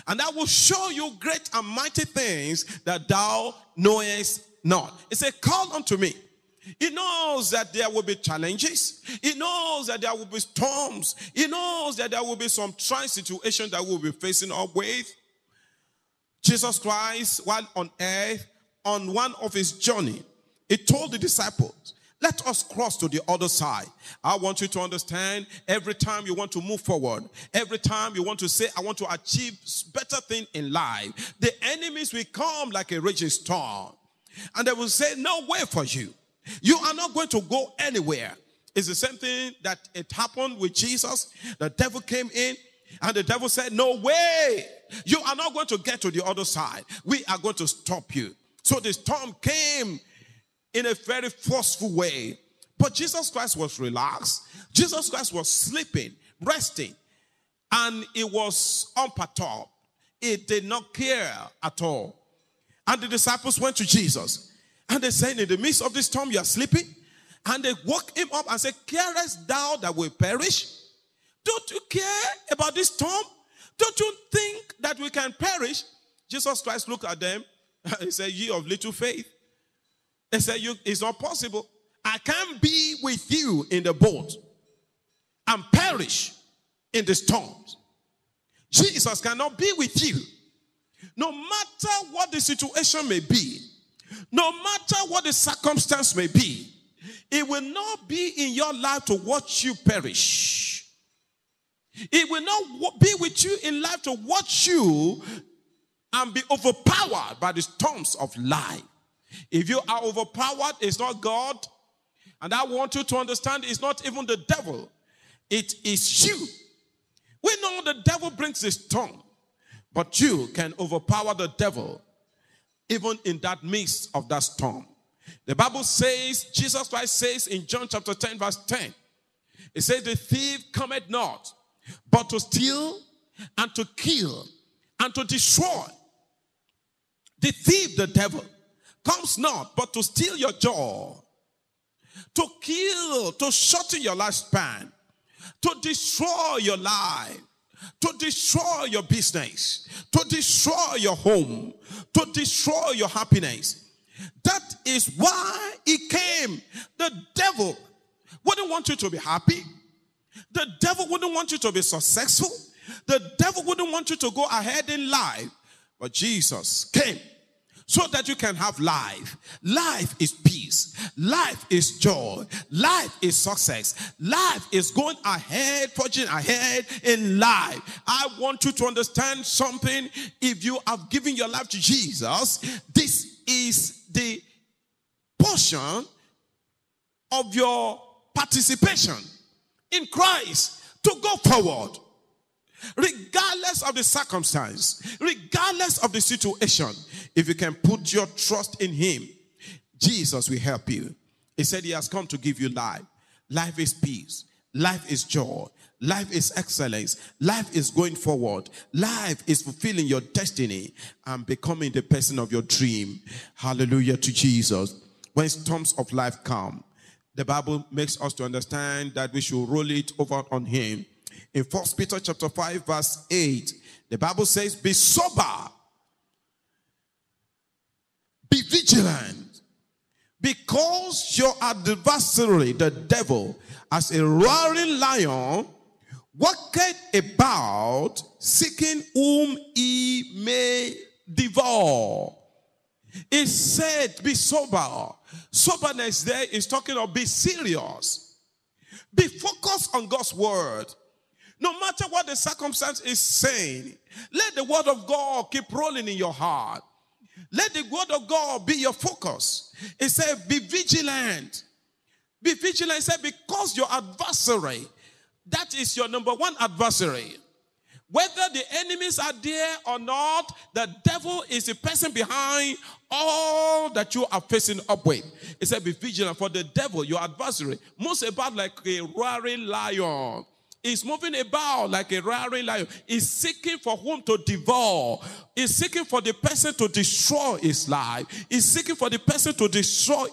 And I will show you great and mighty things that thou knowest not. He said, call unto me. He knows that there will be challenges. He knows that there will be storms. He knows that there will be some trying situations that we'll be facing up with. Jesus Christ, while on earth, on one of his journey, he told the disciples, let us cross to the other side. I want you to understand, every time you want to move forward, every time you want to say, I want to achieve better thing in life, the enemies will come like a raging storm. And they will say, no way for you. You are not going to go anywhere. It's the same thing that it happened with Jesus. The devil came in and the devil said, no way. You are not going to get to the other side. We are going to stop you. So the storm came in a very forceful way. But Jesus Christ was relaxed. Jesus Christ was sleeping, resting. And it was unperturbed. It did not care at all. And the disciples went to Jesus. And they said, in the midst of this storm, you are sleeping. And they woke him up and said, carest thou that we perish? Don't you care about this storm? Don't you think that we can perish? Jesus Christ looked at them. He said, ye of little faith. They said, it's not possible. I can't be with you in the boat and perish in the storms. Jesus cannot be with you. No matter what the situation may be, no matter what the circumstance may be, it will not be in your life to watch you perish. It will not be with you in life to watch you and be overpowered by the storms of life. If you are overpowered, it's not God. And I want you to understand, it's not even the devil. It is you. We know the devil brings the storm, but you can overpower the devil even in that midst of that storm. The Bible says, Jesus Christ says in John chapter 10 verse 10, it says, the thief cometh not, but to steal and to kill and to destroy. The thief, the devil, comes not but to steal your joy, to kill, to shorten your lifespan, to destroy your life, to destroy your business, to destroy your home, to destroy your happiness. That is why he came. The devil wouldn't want you to be happy. The devil wouldn't want you to be successful. The devil wouldn't want you to go ahead in life. But Jesus came so that you can have life. Life is peace. Life is joy. Life is success. Life is going ahead, forging ahead in life. I want you to understand something. If you have given your life to Jesus, this is the portion of your participation in Christ to go forward. Regardless of the circumstance, regardless of the situation, if you can put your trust in him, Jesus will help you. He said he has come to give you life. Life is peace. Life is joy. Life is excellence. Life is going forward. Life is fulfilling your destiny and becoming the person of your dream. Hallelujah to Jesus. When storms of life come, the Bible makes us to understand that we should roll it over on him. In 1 Peter chapter 5 verse 8, the Bible says, be sober, be vigilant, because your adversary, the devil, as a roaring lion, walketh about, seeking whom he may devour. It said, be sober. Soberness there is talking of be serious. Be focused on God's word. No matter what the circumstance is saying, let the word of God keep rolling in your heart. Let the word of God be your focus. It said, be vigilant. Be vigilant. It said, because your adversary, that is your number one adversary. Whether the enemies are there or not, the devil is the person behind all that you are facing up with. It said, be vigilant, for the devil, your adversary, moves about like a roaring lion. He's moving about like a roaring lion. He's seeking for whom to devour. He's seeking for the person to destroy his life. He's seeking for the person to destroy